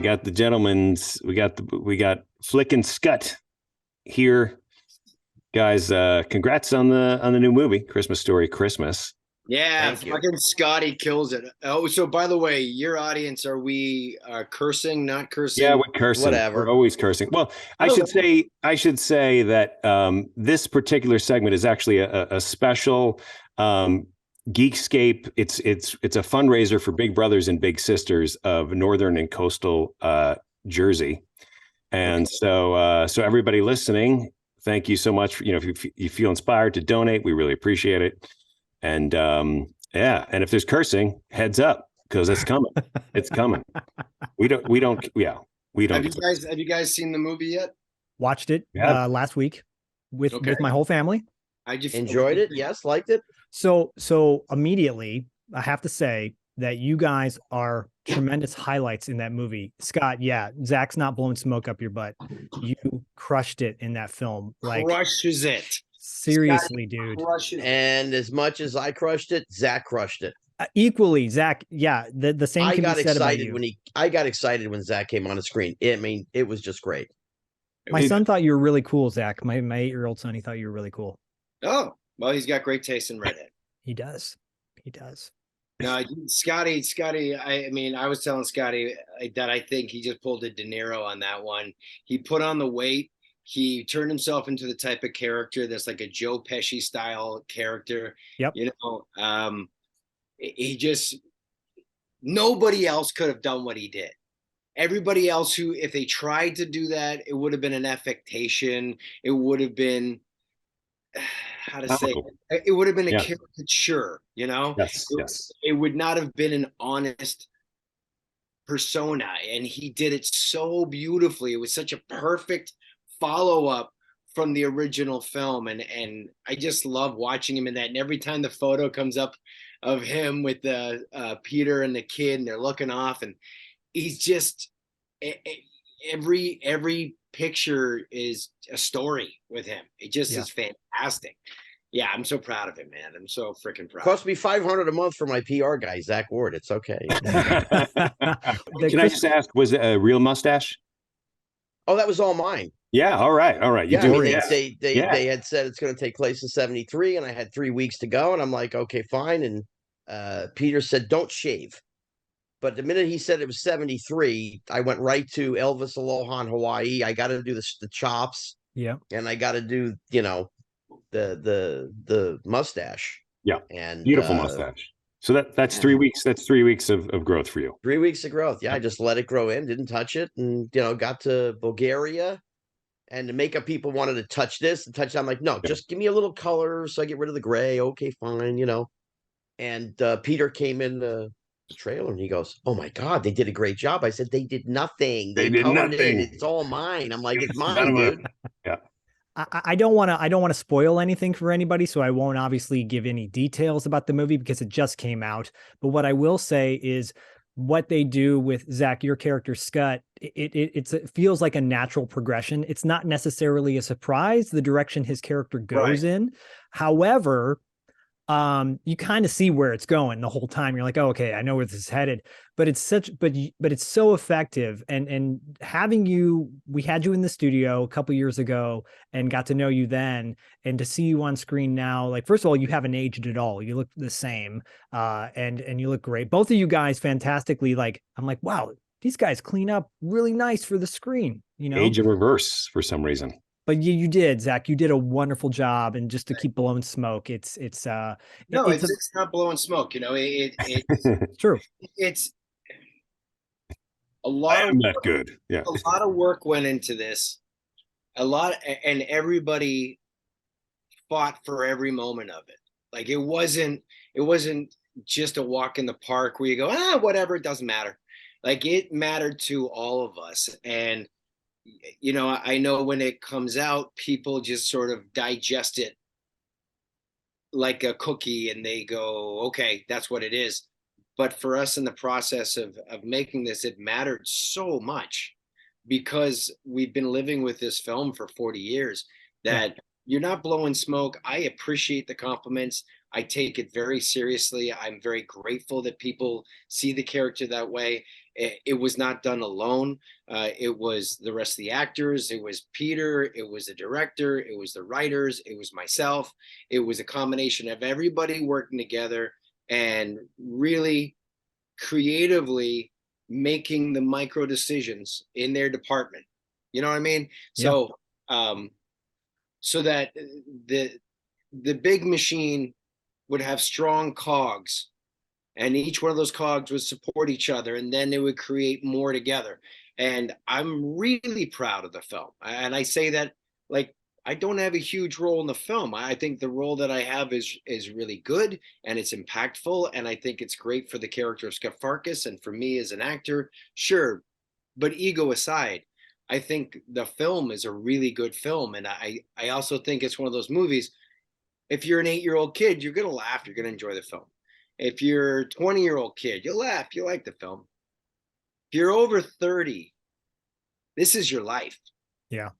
got the gentlemen's. We got Flick and Scut here, guys. Congrats on the new movie, Christmas Story Christmas. Yeah, fucking Scotty kills it. Oh, so by the way, your audience, are we cursing, not cursing? Yeah, we're cursing. Whatever. We're always cursing. Well, I should say that this particular segment is actually a special Geekscape. It's a fundraiser for Big Brothers and Big Sisters of Northern and Coastal Jersey, and so everybody listening, thank you so much. If you feel inspired to donate, we really appreciate it. And and if there's cursing, heads up, because it's coming. It's coming. We don't. Have you guys seen the movie yet? Watched it last week with my whole family. I just enjoyed it. Yes, liked it. So immediately, I have to say that you guys are tremendous highlights in that movie. Scott, Zach's not blowing smoke up your butt. You crushed it in that film. Crushes it. Seriously, dude. And as much as I crushed it, Zach crushed it. Equally, Zach. Yeah, the same. I got excited I got excited when Zach came on the screen. It was just great. My son thought you were really cool, Zach. My 8-year-old son, he thought you were really cool. Oh, well, he's got great taste in redhead. He does. No, Scotty. I was telling Scotty that I think he just pulled a De Niro on that one. He put on the weight. He turned himself into the type of character that's like a Joe Pesci style character. Yep. He just, nobody else could have done what he did. Everybody else who, if they tried to do that, it would have been an affectation. It would have been, it would have been a caricature, Yes. It would not have been an honest persona. And he did it so beautifully. It was such a perfect follow-up from the original film, and I just love watching him in that. And every time the photo comes up of him with the Peter and the kid, and they're looking off, and he's just every picture is a story with him. It just is fantastic. Yeah, I'm so proud of him, man. I'm so freaking proud. Cost me $500 a month for my PR guy, Zack Ward. It's okay. Can I just ask, was it a real mustache? Oh, that was all mine. Yeah, all right. They had said it's going to take place in 73, and I had 3 weeks to go, and I'm like, okay, fine. And Peter said, don't shave. But the minute he said it was 73, I went right to Elvis Aloha in Hawaii. I got to do the chops. Yeah. And I got to do, the mustache. Yeah. And beautiful mustache. So that's 3 weeks. That's 3 weeks of growth for you. 3 weeks of growth. Yeah, I just let it grow in, didn't touch it, and got to Bulgaria, and the makeup people wanted to touch this and touch that. I'm like, no, just give me a little color so I get rid of the gray. Okay, fine, And Peter came in the trailer and he goes, "Oh my God, they did a great job." I said, "They did nothing. They did nothing. It's all mine." I'm like, "It's mine, dude." Yeah. I don't want to spoil anything for anybody, so I won't obviously give any details about the movie because it just came out. But what I will say is what they do with Zach, your character Scut, it feels like a natural progression. It's not necessarily a surprise the direction his character goes in. However, you kind of see where it's going the whole time. You're like, oh, okay, I know where this is headed, but it's so effective. And having we had you in the studio a couple years ago and got to know you then, and to see you on screen now, like, first of all, you haven't aged at all. You look the same. And you look great. Both of you guys fantastically. Like, I'm like, wow, these guys clean up really nice for the screen, Age in reverse for some reason. But you did, Zach. You did a wonderful job, and just to keep blowing smoke, it's not blowing smoke. It's true. It's a lot. Not good. Yeah, a lot of work went into this. And everybody fought for every moment of it. Like it wasn't just a walk in the park where you go, whatever, it doesn't matter. Like it mattered to all of us, and. I know when it comes out, people just sort of digest it like a cookie and they go, okay, that's what it is. But for us in the process of making this, it mattered so much because we've been living with this film for 40 years that you're not blowing smoke. I appreciate the compliments. I take it very seriously. I'm very grateful that people see the character that way. It was not done alone. It was the rest of the actors. It was Peter. It was the director. It was the writers. It was myself. It was a combination of everybody working together and really creatively making the micro decisions in their department. You know what I mean? Yeah. So that the big machine would have strong cogs, and each one of those cogs would support each other, and then they would create more together. And I'm really proud of the film. And I say that, like, I don't have a huge role in the film. I think the role that I have is really good, and it's impactful, and I think it's great for the character of Scut Farkus and for me as an actor. Sure, but ego aside, I think the film is a really good film, and I also think it's one of those movies. If you're an 8-year-old kid, you're gonna laugh. You're gonna enjoy the film. If you're a 20-year-old kid, you'll laugh. You like the film. If you're over 30, this is your life. Yeah.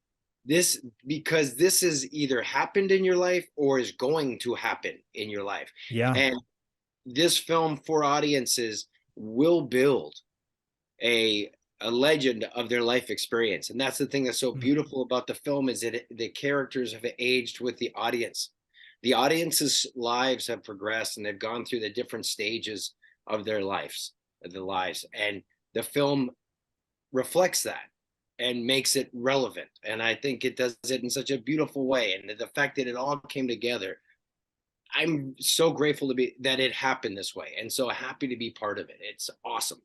Because this has either happened in your life or is going to happen in your life. Yeah. And this film for audiences will build a legend of their life experience. And that's the thing that's so beautiful about the film, is that the characters have aged with the audience. The audience's lives have progressed, and they've gone through the different stages of their lives, and the film reflects that and makes it relevant. And I think it does it in such a beautiful way. And the fact that it all came together, I'm so grateful that it happened this way, and so happy to be part of it. It's awesome.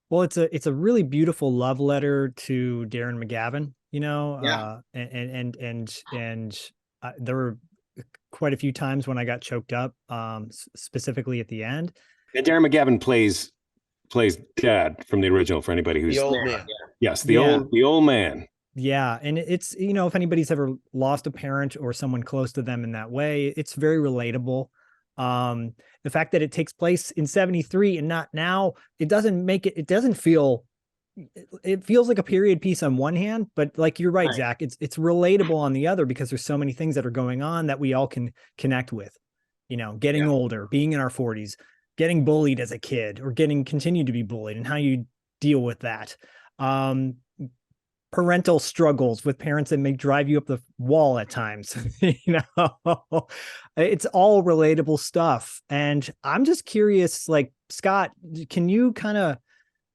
Well, it's a really beautiful love letter to Darren McGavin, you know. Yeah. And there were quite a few times when I got choked up, specifically at the end. And Darren McGavin plays Dad from the original, for anybody who's The old man. Yes, the old man. Yeah, and it's, you know, if anybody's ever lost a parent or someone close to them in that way, it's very relatable. The fact that it takes place in 73 and not now, it doesn't feel, it feels like a period piece on one hand, but like you're right, Zach, it's relatable on the other, because there's so many things that are going on that we all can connect with, you know, getting older, being in our 40s, getting bullied as a kid, or continue to be bullied, and how you deal with that. Parental struggles with parents that may drive you up the wall at times. You know, it's all relatable stuff. And I'm just curious, like, Scott, can you kind of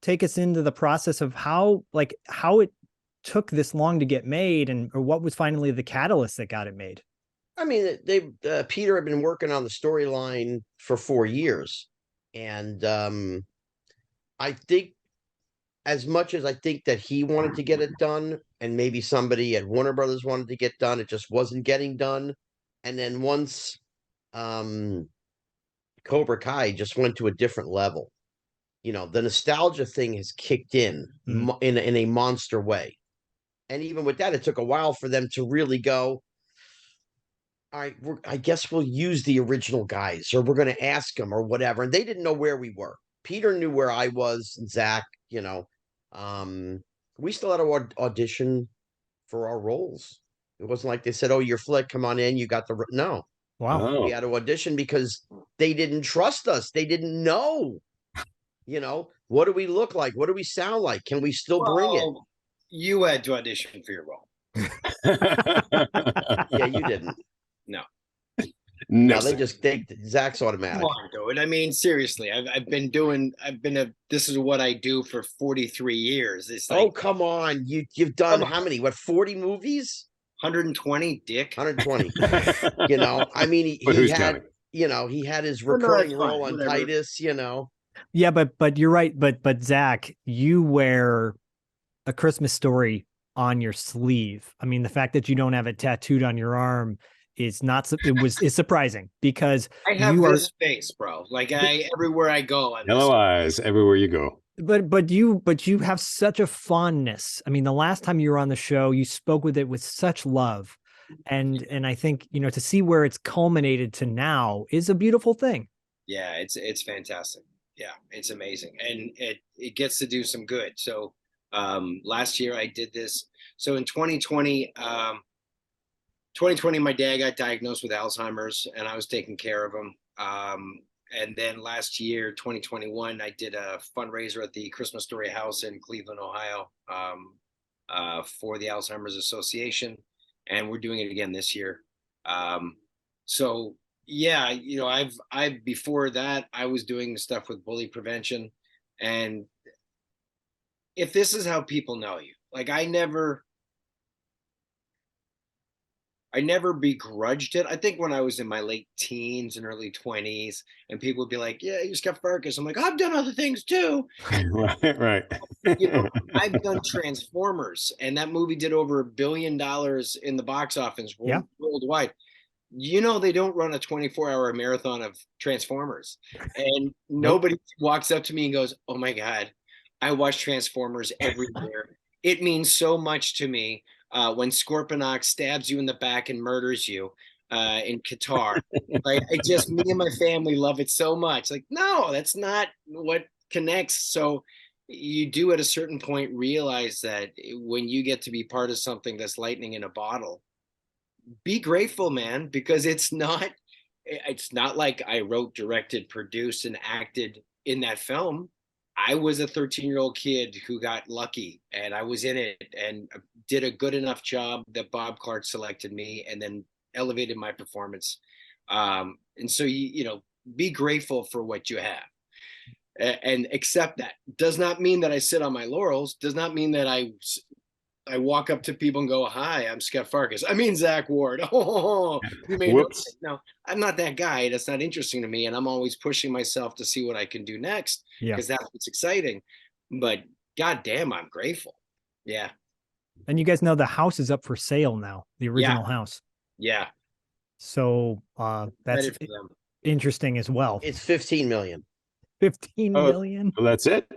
take us into the process of how it took this long to get made, or what was finally the catalyst that got it made? I mean, Peter had been working on the storyline for 4 years. And I think, as much as I think that he wanted to get it done, and maybe somebody at Warner Brothers wanted to get done, it just wasn't getting done. And then once Cobra Kai just went to a different level, you know, the nostalgia thing has kicked in a monster way. And even with that, it took a while for them to really go, all right, I guess we'll use the original guys, or we're going to ask them, or whatever. And they didn't know where we were. Peter knew where I was, and Zach, you know. We still had to audition for our roles. It wasn't like they said, "Oh, you're Flick, come on in, you got the..." No. Wow. We had to audition because they didn't trust us. They didn't know, you know, what do we look like? What do we sound like? Can we still bring it? You had to audition for your role. Yeah, you didn't. No. No, Zach's automatic. Come on, dude. I mean, seriously, this is what I do for 43 years. It's like, oh, come on. You've done how many? What, 40 movies? 120, dick. 120. You know, I mean, he had, you know, he had his recurring role on Titus, you know. Yeah, but you're right. But Zach, you wear A Christmas Story on your sleeve. I mean, the fact that you don't have it tattooed on your arm is surprising, because I have this face, bro. Like, everywhere I go, yellow eyes everywhere you go. But you have such a fondness. I mean, the last time you were on the show, you spoke with it with such love, and I think, you know, to see where it's culminated to now is a beautiful thing. Yeah, it's fantastic. Yeah, it's amazing, and it gets to do some good. So last year I did this. So in 2020, my dad got diagnosed with Alzheimer's, and I was taking care of him. And then last year, 2021, I did a fundraiser at the Christmas Story House in Cleveland, Ohio, for the Alzheimer's Association, and we're doing it again this year. So yeah, you know, I before that I was doing stuff with bully prevention, and if this is how people know you, like I never begrudged it. I think when I was in my late teens and early 20s, and people would be like, "Yeah, you're Scut Farkus." I'm like, "I've done other things too." Right. You know, I've done Transformers, and that movie did over $1 billion in the box office worldwide. You know, they don't run a 24-hour marathon of Transformers, and nobody walks up to me and goes, "Oh my God, I watch Transformers every year. It means so much to me." When Scorponok stabs you in the back and murders you in Qatar, like me and my family love it so much. Like, no, that's not what connects. So you do at a certain point realize that when you get to be part of something that's lightning in a bottle, be grateful, man, because it's not like I wrote, directed, produced, and acted in that film. I was a 13-year-old kid who got lucky, and I was in it and did a good enough job that Bob Clark selected me and then elevated my performance. And so, you know, be grateful for what you have and accept that. Does not mean that I sit on my laurels. Does not mean that I walk up to people and go, "Hi, I'm Scut Farkus. I mean, Zack Ward." Oh, you may know. No, I'm not that guy. That's not interesting to me. And I'm always pushing myself to see what I can do next, because that's what's exciting. But goddamn, I'm grateful. Yeah. And you guys know the house is up for sale now, the original house. Yeah. So that's interesting as well. It's 15 million. 15 million. Well, that's it.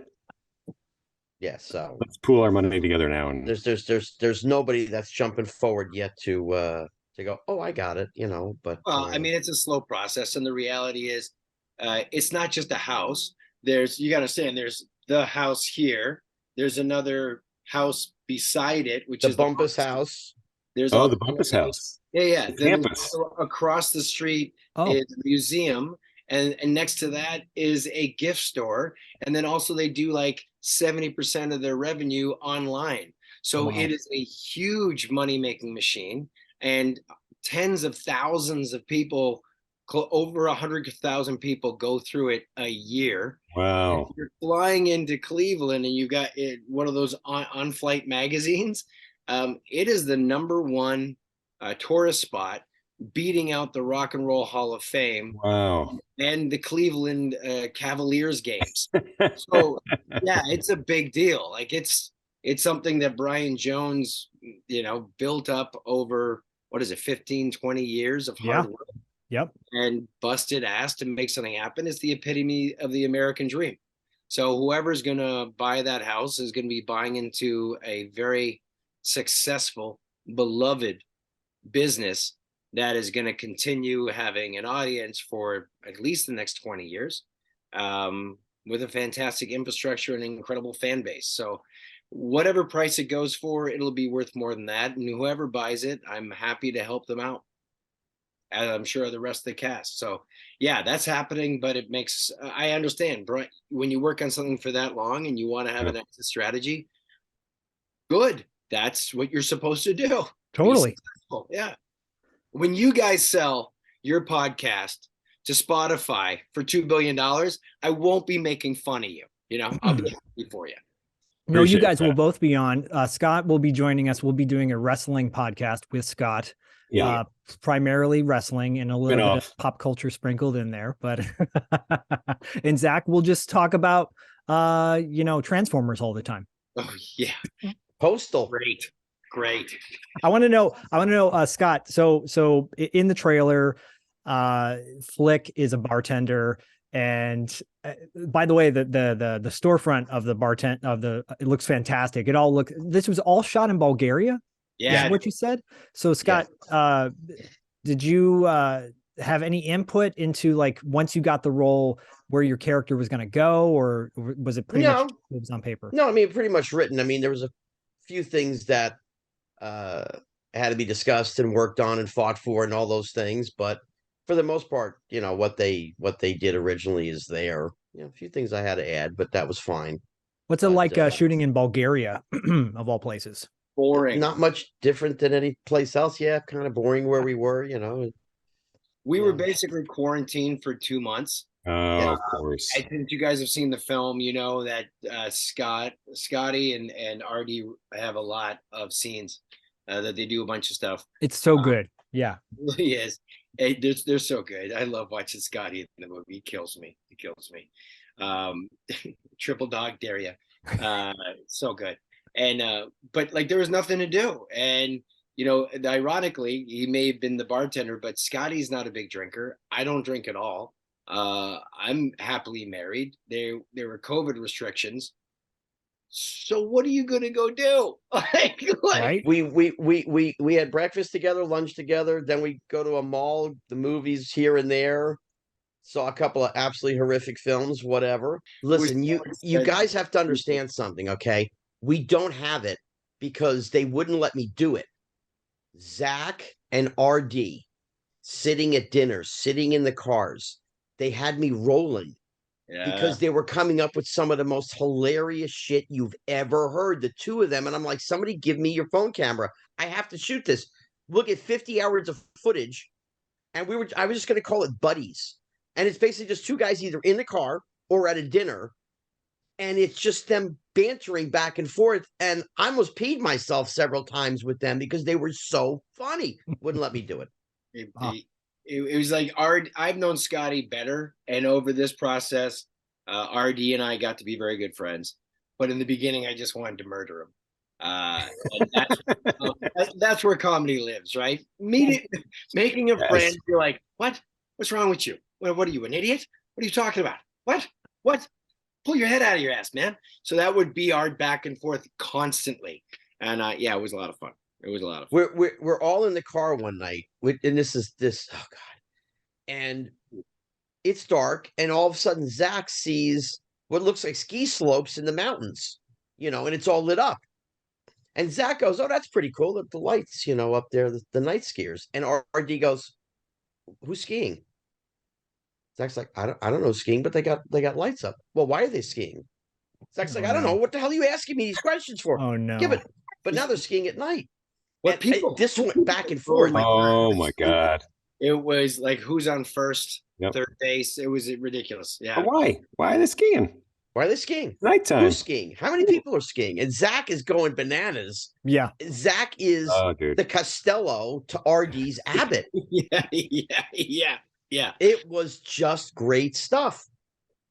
Yeah, so let's pool our money together now. And there's nobody that's jumping forward yet to go, "Oh, I got it," you know. But I mean, it's a slow process, and the reality is, it's not just a house. You got to understand, there's the house here. There's another house beside it, which is the Bumpus house. There's the Bumpus house. Yeah. Then campus. Across the street is a museum. And next to that is a gift store. And then also they do like 70% of their revenue online. So it is a huge money-making machine, and tens of thousands of people, over 100,000 people go through it a year. Wow. You're flying into Cleveland and you got one of those on-flight magazines. It is the #1 tourist spot, beating out the Rock and Roll Hall of Fame. Wow. And the Cleveland Cavaliers games. So yeah, it's a big deal. Like it's something that Brian Jones, you know, built up over, 15, 20 years of hard work. Yep. And busted ass to make something happen. It's the epitome of the American dream. So whoever's going to buy that house is going to be buying into a very successful, beloved business that is going to continue having an audience for at least the next 20 years, with a fantastic infrastructure and incredible fan base. So whatever price it goes for, it'll be worth more than that. And whoever buys it, I'm happy to help them out, as I'm sure the rest of the cast. So yeah, that's happening, but it makes, I understand, Brian, when you work on something for that long and you want to have an exit strategy, good. That's what you're supposed to do. Totally. Yeah. When you guys sell your podcast to Spotify for $2 billion, I won't be making fun of you. You know, I'll be happy for you. No, you guys will both be on. Scott will be joining us. We'll be doing a wrestling podcast with Scott. Yeah. Primarily wrestling and a little bit of pop culture sprinkled in there. But and Zack will just talk about Transformers all the time. Oh yeah. Postal. Great. I want to know, Scott. So in the trailer, Flick is a bartender, and by the way, the storefront of the it looks fantastic. This was all shot in Bulgaria. Yeah, is what you said. So Scott, did you have any input into, like, once you got the role, where your character was going to go, or was it pretty much it was on paper? No, I mean, pretty much written. I mean, there was a few things that had to be discussed and worked on and fought for and all those things, but for the most part, what they did originally is there. A few things I had to add, but that was fine. What's it like shooting in Bulgaria, of all places? Boring. Not much different than any place else. Yeah, kind of boring where we were. We were basically quarantined for 2 months. Oh, of course. I think you guys have seen the film. You know that Scotty and RD have a lot of scenes that they do a bunch of stuff. It's so good. Yeah, It really is. Hey, they're so good. I love watching Scotty in the movie. He kills me. He kills me. Triple dog dare you. So good. And but like there was nothing to do. And ironically, he may have been the bartender, but Scotty's not a big drinker. I don't drink at all. I'm happily married. There were COVID restrictions. So what are you gonna go do? right. We had breakfast together, lunch together. Then we go to a mall, the movies here and there. Saw a couple of absolutely horrific films, whatever. Listen, you guys have to understand something, okay? We don't have it because they wouldn't let me do it. Zach and RD sitting at dinner, sitting in the cars. They had me rolling because they were coming up with some of the most hilarious shit you've ever heard. The two of them. And I'm like, somebody give me your phone camera. I have to shoot this. Look at 50 hours of footage. And I was just going to call it buddies. And it's basically just two guys either in the car or at a dinner. And it's just them bantering back and forth. And I almost peed myself several times with them because they were so funny. Wouldn't let me do it. It was like I've known Scotty better. And over this process, RD and I got to be very good friends. But in the beginning, I just wanted to murder him. That's where comedy lives, right? Making a friend, you're like, what? What's wrong with you? What are you, an idiot? What are you talking about? What? Pull your head out of your ass, man. So that would be our back and forth constantly. And it was a lot of fun. It was a lot of fun. We're all in the car one night, and this, oh God. And it's dark, and all of a sudden Zach sees what looks like ski slopes in the mountains, and it's all lit up. And Zach goes, "Oh, that's pretty cool. The lights, up there, the night skiers." And RD goes, "Who's skiing?" Zach's like, I don't know skiing, but they got lights up. Well, why are they skiing? Zach's like, I don't know. What the hell are you asking me these questions for? Oh no. Give it. But now they're skiing at night. This went back and Oh forth. My God. It was like who's on first, third base. It was ridiculous. Yeah. But why? Why are they skiing? Why are they skiing? Nighttime. Who's skiing? How many people are skiing? And Zach is going bananas. Yeah. Zach is the Costello to RD's Abbott. Yeah. It was just great stuff.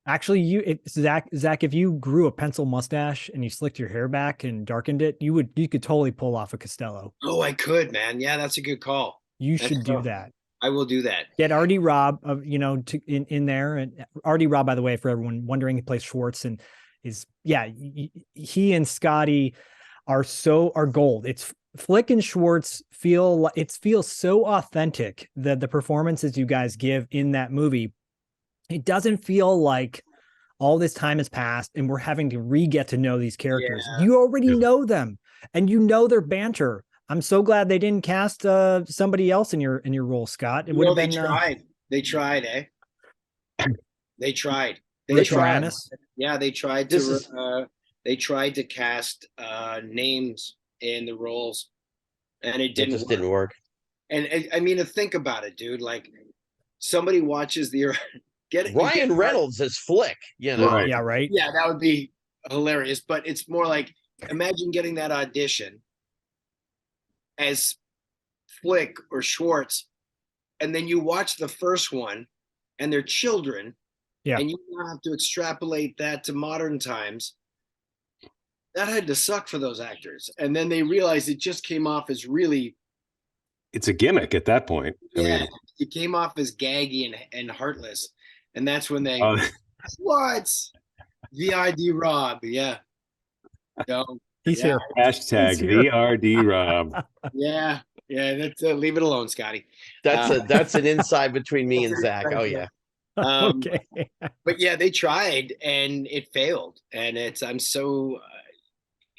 Actually, Zach, if you grew a pencil mustache and you slicked your hair back and darkened it, you could totally pull off a Costello. Oh, I could, man. Yeah, that's a good call. You should do that. I will do that. Get RD Rob, in there, and RD Rob, by the way, for everyone wondering, he plays Schwartz, and he and Scotty are gold. It's Flick and Schwartz feels so authentic, the performances you guys give in that movie. It doesn't feel like all this time has passed and we're having to get to know these characters. Yeah. You already know them and their banter. I'm so glad they didn't cast somebody else in your role, Scott. It would have been. They tried, eh? They tried. Yeah, they tried to. They tried to cast names in the roles, and it didn't work. And I mean, to think about it, dude. Like, somebody watches Ryan Reynolds as Flick. Right. Yeah, right. Yeah, that would be hilarious. But it's more like, imagine getting that audition as Flick or Schwartz, and then you watch the first one and they're children, and you have to extrapolate that to modern times. That had to suck for those actors. And then they realized it just came off as really, it's a gimmick at that point. It came off as gaggy and heartless. And that's when they Schwartz, VRD Rob, He's here. Hashtag VRD Rob. Yeah. That's leave it alone, Scotty. That's an inside between me and Zach. Oh yeah. Okay. But yeah, they tried and it failed, and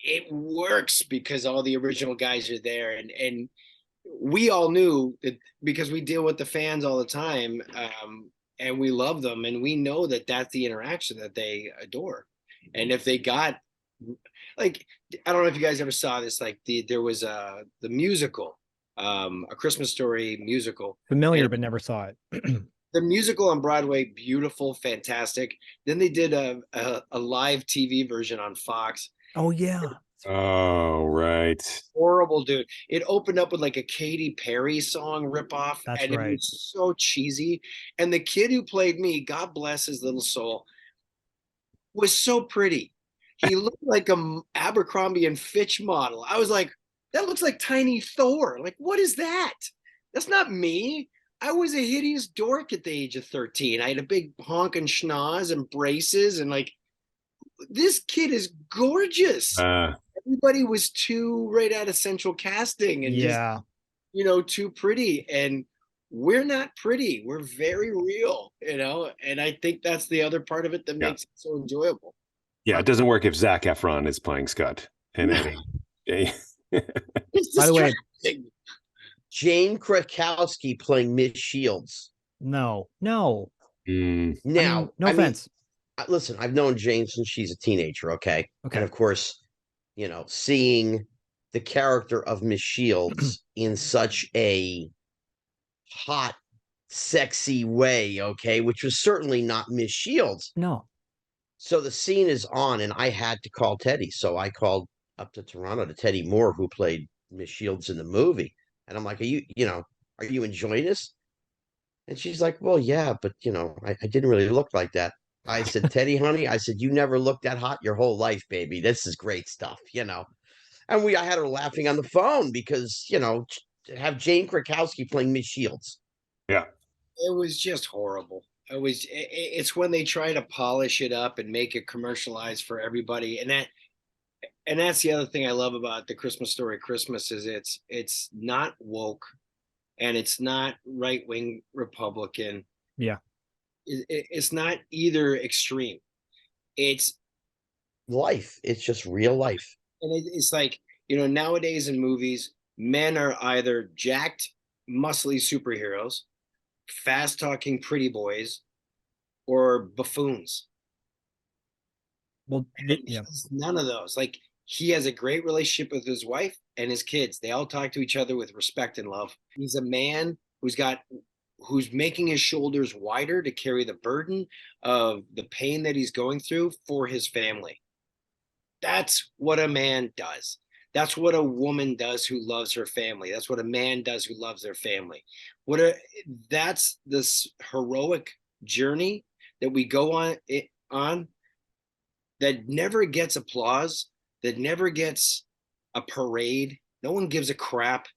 it works because all the original guys are there, and we all knew that because we deal with the fans all the time, and we love them, and we know that that's the interaction that they adore. And if they got, like, I don't know if you guys ever saw this, like there was the musical, A Christmas Story musical. Familiar, And but never saw it. the musical on Broadway, beautiful, fantastic. Then they did a live TV version on Fox. Oh yeah. Oh, right. Horrible, dude. It opened up with like a Katy Perry song ripoff, That's and right. it was so cheesy. And the kid who played me, God bless his little soul, was so pretty. He looked like a Abercrombie and Fitch model. I was like, that looks like Tiny Thor. Like, what is that? That's not me. I was a hideous dork at the age of 13. I had a big honking schnoz and braces, and like, this kid is gorgeous. Everybody was too right out of central casting and just, too pretty. And we're not pretty. We're very real, and I think that's the other part of it that makes it so enjoyable. Yeah, it doesn't work if Zac Efron is playing Scut in any. It's By the way, Jane Krakowski playing Miss Shields. No. Now, no offense. Listen, I've known Jane since she's a teenager, okay? Okay. And of course, seeing the character of Miss Shields in such a hot, sexy way, okay, which was certainly not Miss Shields. No. So the scene is on, and I had to call Teddy. So I called up to Toronto to Teddy Moore, who played Miss Shields in the movie. And I'm like, are you enjoying this? And she's like, well, yeah, but, I didn't really look like that. I said, Teddy, honey, I said, you never looked that hot your whole life, baby. This is great stuff, And I had her laughing on the phone because, have Jane Krakowski playing Miss Shields. Yeah. It was just horrible. It's when they try to polish it up and make it commercialized for everybody. And that's the other thing I love about the Christmas Story Christmas is it's not woke, and it's not right-wing Republican. Yeah. It's not either extreme. It's life. It's just real life. And it's like, nowadays in movies, men are either jacked, muscly superheroes, fast-talking pretty boys, or buffoons. Well, none of those. Like, he has a great relationship with his wife and his kids. They all talk to each other with respect and love. He's a man who's making his shoulders wider to carry the burden of the pain that he's going through for his family. That's what a man does. That's what a woman does who loves her family. That's what a man does who loves their family. That's this heroic journey that we go on that never gets applause, that never gets a parade. No one gives a crap.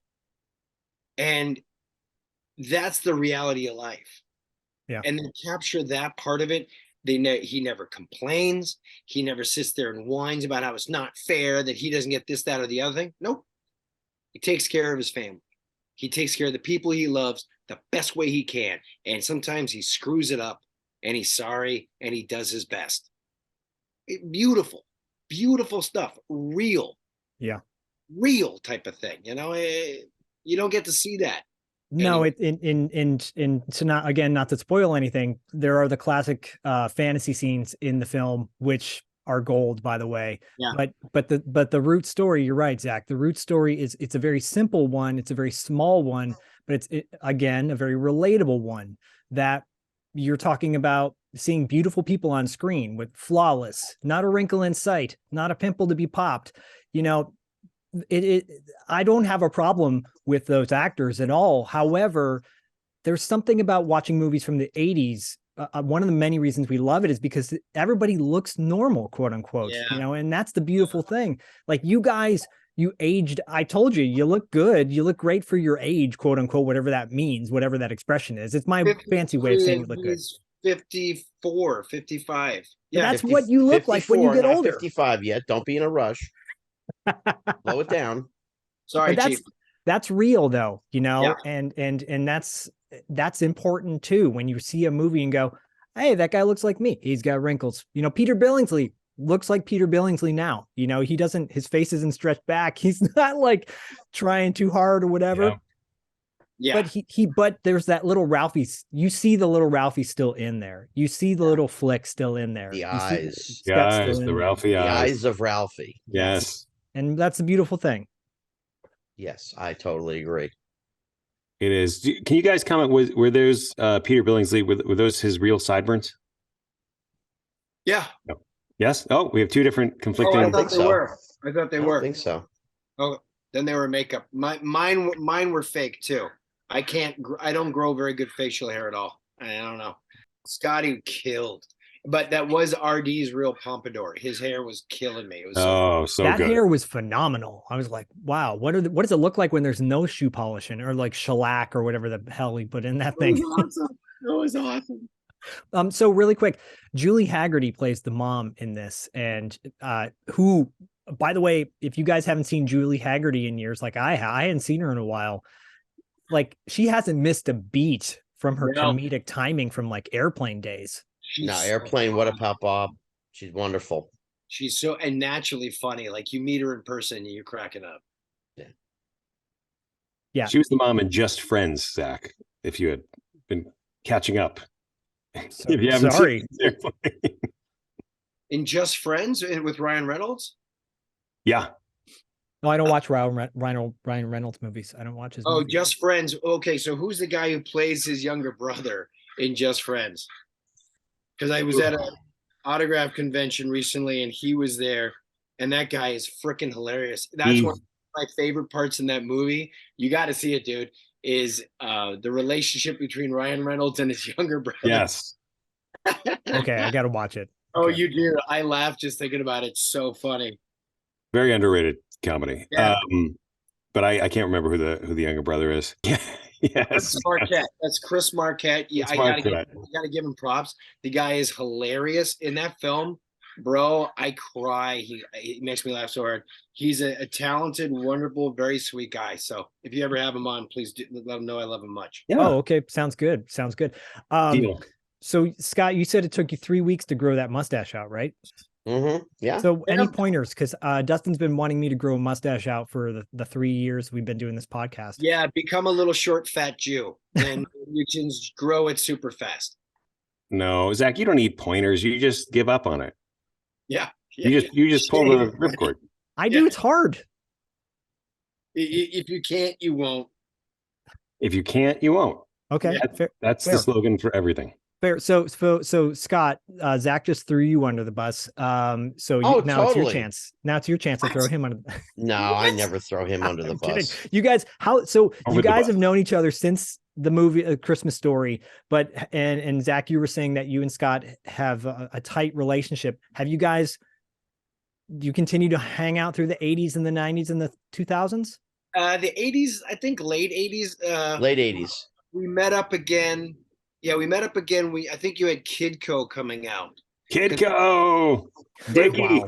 And that's the reality of life. Yeah. And they capture that part of it. He never complains. He never sits there and whines about how it's not fair that he doesn't get this, that, or the other thing. Nope. He takes care of his family. He takes care of the people he loves the best way he can. And sometimes he screws it up, and he's sorry, and he does his best. Beautiful, beautiful stuff. Real. Yeah. Real type of thing. You don't get to see that. No, not to spoil anything, there are the classic fantasy scenes in the film, which are gold, by the way. Yeah. But the root story, you're right, Zach. The root story it's a very simple one. It's a very small one, but again, a very relatable one that you're talking about seeing beautiful people on screen with flawless, not a wrinkle in sight, not a pimple to be popped. I don't have a problem with those actors at all. However, there's something about watching movies from the 80s. One of the many reasons we love it is because everybody looks normal, quote unquote, and that's the beautiful thing. Like, you guys, you aged. I told you, you look good. You look great for your age, quote unquote, whatever that means, whatever that expression is. It's my fancy way of saying you look good. 54, 55. Yeah, that's 50, what you look like when you get older. 55 yet. Don't be in a rush. Blow it down. Sorry, Chief. That's real though, and that's important too. When you see a movie and go, hey, that guy looks like me. He's got wrinkles. Peter Billingsley looks like Peter Billingsley now. His face isn't stretched back. He's not like trying too hard or whatever. Yeah. But there's that little Ralphie. You see the little Ralphie still in there. You see the little Flick still in there. The You see eyes. The Scott's still eyes, in the there. Ralphie The eyes. eyes of Ralphie. Yes. And that's a beautiful thing. Yes, I totally agree. It is. Can you guys comment? Were those Peter Billingsley? Were those his real sideburns? Yeah. No. Yes. Oh, we have two different Oh, conflicting. I thought think so. were. I thought they I were. don't think so. Oh, then they were makeup. Mine were fake too. I don't grow very good facial hair at all. I don't know. Scotty killed, but that was RD's real pompadour. His hair was killing me. It was So that good. hair was phenomenal. I was like, wow, what does it look like when there's no shoe polishing or like shellac or whatever the hell he put in that thing? It was awesome. So really quick, Julie Haggerty plays the mom in this, and who, by the way, if you guys haven't seen Julie Haggerty in years, like I hadn't seen her in a while, like she hasn't missed a beat from her comedic timing from like Airplane days. Airplane, what a pop. She's wonderful. She's so and naturally funny. Like you meet her in person and you're cracking up. Yeah. She was the mom in Just Friends, Zach, if you had been catching up. If you haven't Sorry. seen it. In Just Friends with Ryan Reynolds? Yeah. No, I don't watch Ryan Reynolds movies. I don't watch his movies. Just Friends. Okay, so who's the guy who plays his younger brother in Just Friends? Because I was at an autograph convention recently and he was there, and that guy is freaking hilarious. That's one of my favorite parts in that movie. You got to see it, dude. Is the relationship between Ryan Reynolds and his younger brother. Yes. Okay, I got to watch it. Oh, Okay. you do. I laugh just thinking about it. It's so funny. Very underrated comedy. Yeah. But I can't remember who the younger brother is. Yes. Chris Marquette. That's Chris Marquette. Yeah, I gotta give him props. The guy is hilarious in that film, bro. I cry. He makes me laugh so hard. He's a talented, wonderful, very sweet guy. So if you ever have him on, please let him know I love him much. Yeah. Oh, okay. Sounds good. Deal. So Scott, you said it took you 3 weeks to grow that mustache out, right? Mm-hmm. Yeah. So any pointers? Because Dustin's been wanting me to grow a mustache out for the 3 years we've been doing this podcast. Yeah, become a little short, fat Jew, and you can grow it super fast. No, Zach, you don't need pointers. You just give up on it. Yeah. You just pull the ripcord. I do. It's hard. If you can't, you won't. If you can't, you won't. Okay. That's fair. the slogan for everything. Fair. So Scott, Zach just threw you under the bus. Now it's your chance. Now it's your chance to throw him under. No, I never throw him under the bus. Kidding. You guys, you guys have known each other since the movie A Christmas Story, but and Zach, you were saying that you and Scott have a tight relationship. Have you guys? Do you continue to hang out through the 80s and the 90s and the 2000s? The 80s, I think late 80s. Late 80s. We met up again. Yeah, we met up again. I think you had Kidco coming out. Kidco! Dickie! Wow.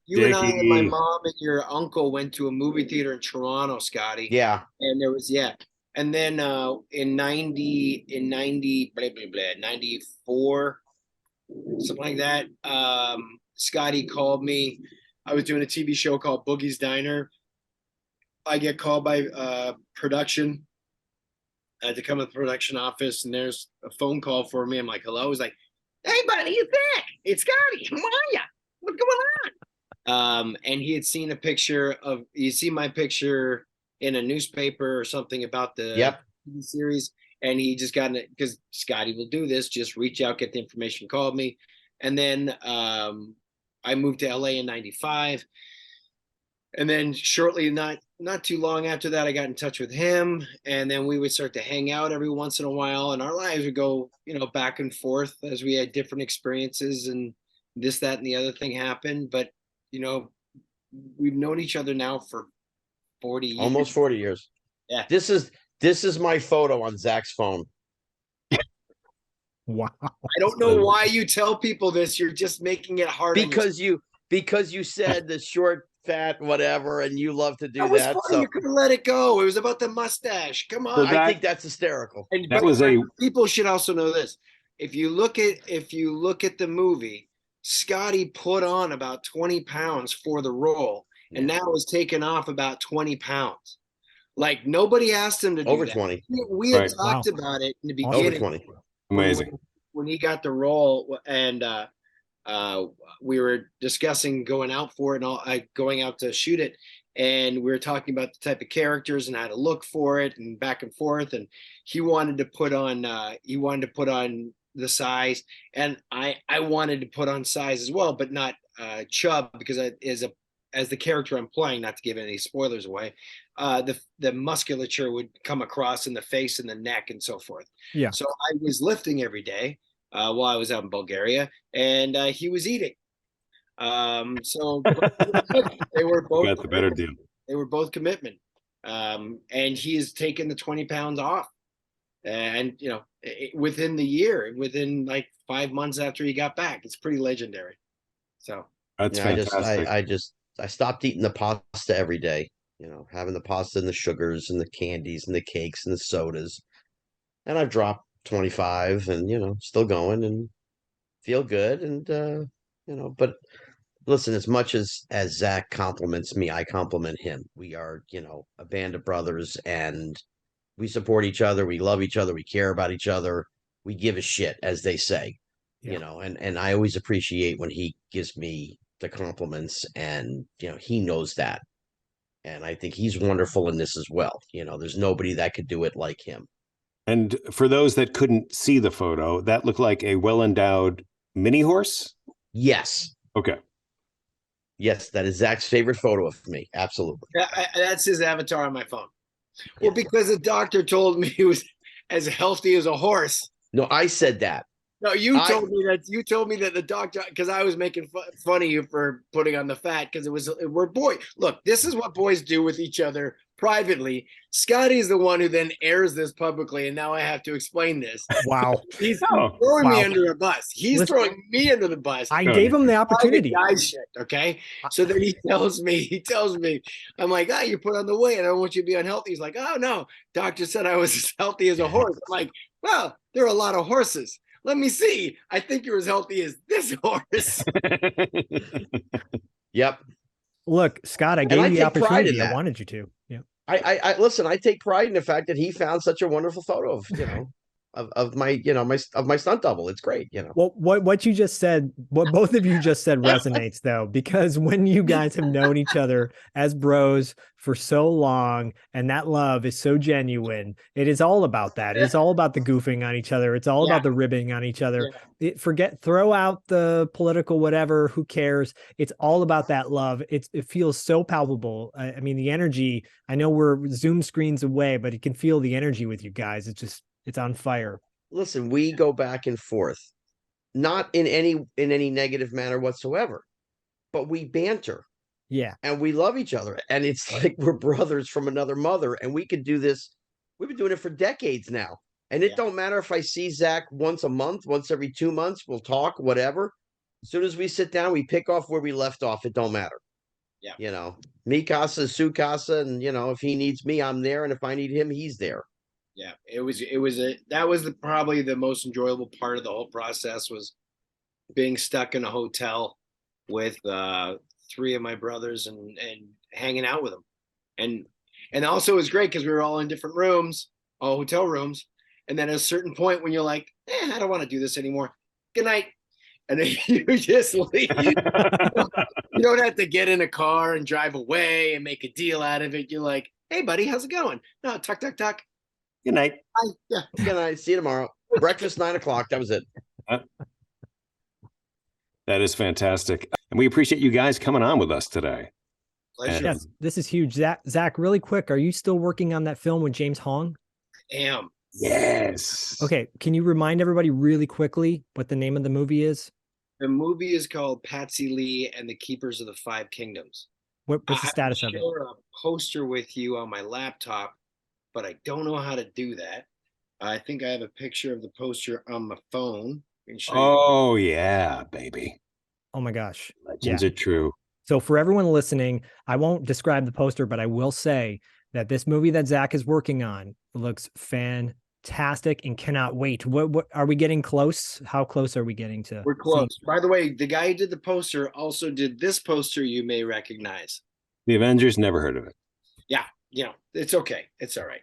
You and I and my mom and your uncle went to a movie theater in Toronto, Scotty. Yeah. And there was, And then in 94, something like that, Scotty called me. I was doing a TV show called Boogie's Diner. I get called by production to come to the production office, and there's a phone call for me. I'm like, hello. He's like, hey, buddy, it's Zach. It's Scotty. How are ya? What's going on? And he had seen my picture in a newspaper or something about the TV series, and he just got it because Scotty will do this. Just reach out, get the information, called me, and then I moved to LA in '95. And then shortly, not too long after that, I got in touch with him, and then we would start to hang out every once in a while, and our lives would go, back and forth as we had different experiences, and this, that, and the other thing happened. But we've known each other now for 40 years. Almost 40 years. Yeah. This is my photo on Zach's phone. Wow. I don't know why you tell people this. You're just making it hard. Because you said the short, fat, whatever, and you love to do was that. Funny. So you couldn't let it go. It was about the mustache. Come on. I think that's hysterical. And people should also know this. If you look at the movie, Scotty put on about 20 pounds for the role, and now has taken off about 20 pounds. Like nobody asked him to do Over that. 20. We had Right. talked Wow. about it in the Awesome. beginning. Over 20. Amazing. When he got the role, and we were discussing going out for it and all, going out to shoot it, and we were talking about the type of characters and how to look for it and back and forth. And he wanted to put on the size, and I wanted to put on size as well, but not chub, because as the character I'm playing, not to give any spoilers away, the musculature would come across in the face and the neck and so forth. Yeah. So I was lifting every day while I was out in Bulgaria, and he was eating. So they were both Got the better deal. They were both commitment. And he has taken the 20 pounds off. And within the year, within like 5 months after he got back, it's pretty legendary. So That's Yeah, fantastic. I stopped eating the pasta every day, having the pasta and the sugars and the candies and the cakes and the sodas. And I've dropped 25 and, still going and feel good. And, but listen, as much as Zack compliments me, I compliment him. We are, a band of brothers, and we support each other. We love each other. We care about each other. We give a shit, as they say, Yeah. and I always appreciate when he gives me the compliments, and, he knows that. And I think he's wonderful in this as well. There's nobody that could do it like him. And for those that couldn't see the photo, that looked like a well-endowed mini horse. Yes. Okay. Yes, that is Zack's favorite photo of me. Absolutely. that's his avatar on my phone. Well, because the doctor told me he was as healthy as a horse. No, I said that. No, you told me that the doctor, because I was making fun of you for putting on the fat, because we're boys. Look, this is what boys do with each other privately. Scotty's the one who then airs this publicly, and now I have to explain this. Wow. He's throwing me Wow. under a bus. He's throwing me under the bus. I gave him the opportunity. Guy shit, okay? So then he tells me, I'm like, you put on the weight. I don't want you to be unhealthy. He's like, oh no, doctor said I was as healthy as a horse. I'm like, well, there are a lot of horses. Let me see. I think you're as healthy as this horse. Yep. Look, Scott, I gave you the take pride in opportunity. I that. wanted you to. Yeah. I listen, I take pride in the fact that he found such a wonderful photo of my stunt double. It's great, Well, what you just said, what both of you just said resonates though, because when you guys have known each other as bros for so long, and that love is so genuine, it is all about that. It's all about the goofing on each other. It's all about the ribbing on each other. Throw out the political whatever, who cares? It's all about that love. It feels so palpable. I mean, the energy, I know we're Zoom screens away, but you can feel the energy with you guys. It's on fire. Listen, we go back and forth, not in any negative manner whatsoever, but we banter. Yeah. And we love each other. And it's like we're brothers from another mother. And we can do this. We've been doing it for decades now. And it don't matter if I see Zack once a month, once every 2 months, we'll talk, whatever. As soon as we sit down, we pick off where we left off. It don't matter. Yeah. Mi casa, su casa. And, if he needs me, I'm there. And if I need him, he's there. Yeah, that was probably the most enjoyable part of the whole process, was being stuck in a hotel with 3 of my brothers and hanging out with them. And also it was great because we were all in different rooms, all hotel rooms. And then at a certain point when you're like, I don't want to do this anymore. Good night. And then you just leave. You don't have to get in a car and drive away and make a deal out of it. You're like, hey buddy, how's it going? No, tuck. Good night. Yeah. Good night. See you tomorrow. Breakfast 9 o'clock. That was it. That is fantastic. And we appreciate you guys coming on with us today. Pleasure. Yes, this is huge. Zack, really quick, are you still working on that film with James Hong? Am. Yes. Okay, can you remind everybody really quickly what the name of the movie is? The movie is called Patsy Lee and the Keepers of the Five Kingdoms. What's the status of it? I share a poster with you on my laptop, but I don't know how to do that. I think I have a picture of the poster on my phone. Oh, yeah, baby. Oh, my gosh. Legends are true. So for everyone listening, I won't describe the poster, but I will say that this movie that Zack is working on looks fantastic and cannot wait. What are we getting close? How close are we getting to? We're close. By the way, the guy who did the poster also did this poster you may recognize. The Avengers, never heard of it. Yeah. it's okay. It's all right.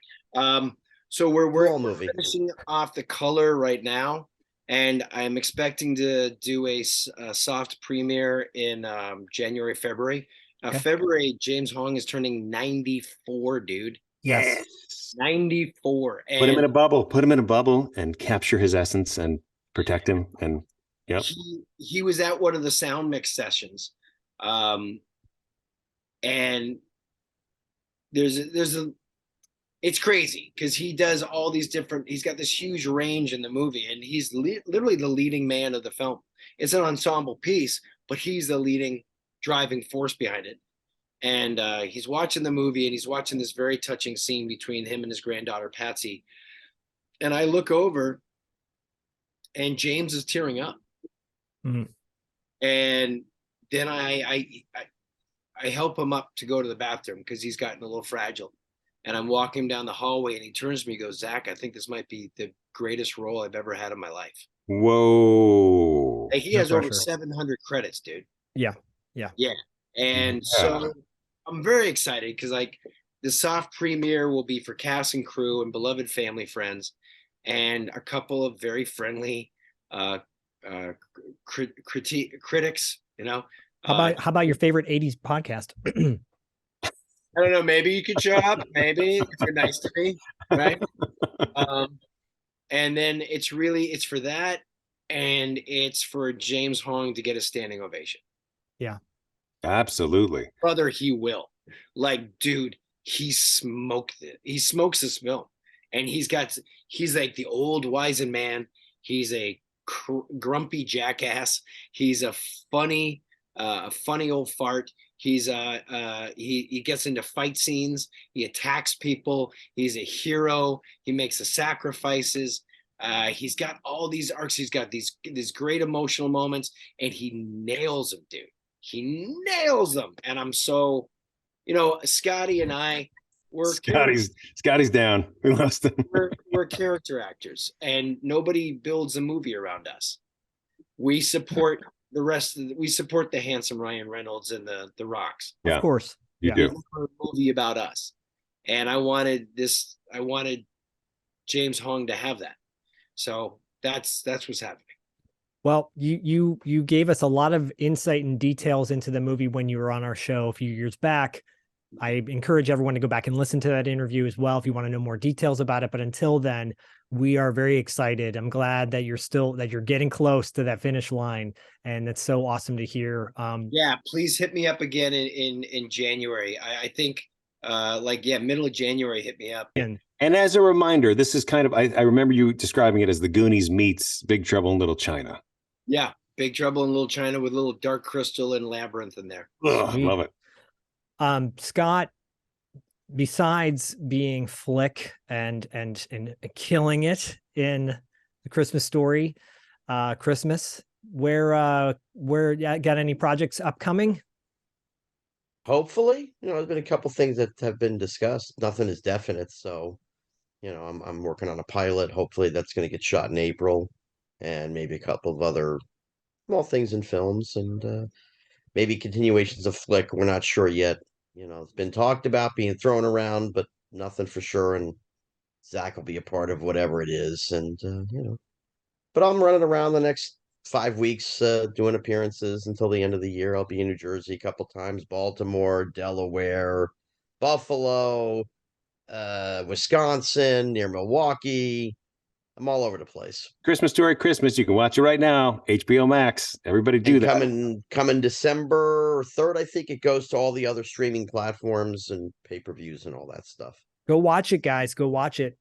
So we're Cool movie. finishing off the color right now, and I'm expecting to do a soft premiere in January, February. Okay. February, James Hong is turning 94, dude. Yes. 94. Put him in a And bubble. Put him in a bubble and capture his essence and protect him. And yep. he was at one of the sound mix sessions, and it's crazy because he does all these different. He's got this huge range in the movie, and he's literally the leading man of the film. It's an ensemble piece, but he's the leading driving force behind it. And he's watching the movie, and he's watching this very touching scene between him and his granddaughter Patsy. And I look over, and James is tearing up. Mhm. And then I help him up to go to the bathroom because he's gotten a little fragile. And I'm walking down the hallway, and he turns to me and goes, "Zach, I think this might be the greatest role I've ever had in my life." Whoa. Like, he No has over pressure. 700 credits, dude. Yeah. And so I'm very excited because, like, the soft premiere will be for cast and crew and beloved family friends, and a couple of very friendly critics. How about your favorite 80s podcast? I don't know. Maybe you could show up. Maybe if you're nice to me, right? And then it's for that, and it's for James Hong to get a standing ovation. Absolutely. Brother, he will. Like, dude, he smoked it. He smokes this film, and he's like the old wizened man. He's a grumpy jackass. He's a funny old fart. He's he gets into fight scenes. He attacks people. He's a hero. He makes the sacrifices. He's got all these arcs. He's got these great emotional moments, and he nails them, dude. He nails them. And I'm so, Scotty and I, Scotty's down. We lost him. we're character actors, and nobody builds a movie around us. We support we support the handsome Ryan Reynolds and the Rocks. Yeah, of course. You We do. want a movie about us. And I wanted James Hong to have that. So that's what's happening. Well, you gave us a lot of insight and details into the movie when you were on our show a few years back. I encourage everyone to go back and listen to that interview as well if you want to know more details about it. But until then, we are very excited. I'm glad that you're getting close to that finish line, and it's so awesome to hear. Yeah, please hit me up again in January. I think middle of January, hit me up. And as a reminder, this is kind of, I remember you describing it as the Goonies meets Big Trouble in Little China. Yeah, Big Trouble in Little China with a little Dark Crystal and Labyrinth in there. Ugh, love it. Scott, besides being Flick and killing it in The Christmas Story, Christmas, where got any projects upcoming? Hopefully, there's been a couple things that have been discussed. Nothing is definite, so I'm working on a pilot. Hopefully, that's going to get shot in April, and maybe a couple of other small things in films, and maybe continuations of Flick. We're not sure yet. It's been talked about, being thrown around, but nothing for sure. And Zach will be a part of whatever it is, and but I'm running around the next 5 weeks doing appearances until the end of the year. I'll be in New Jersey a couple times, Baltimore, Delaware, Buffalo, Wisconsin, near Milwaukee. I'm all over the place. Christmas Story Christmas. You can watch it right now. HBO Max. Everybody do that. Coming December 3rd, I think it goes to all the other streaming platforms and pay-per-views and all that stuff. Go watch it, guys. Go watch it.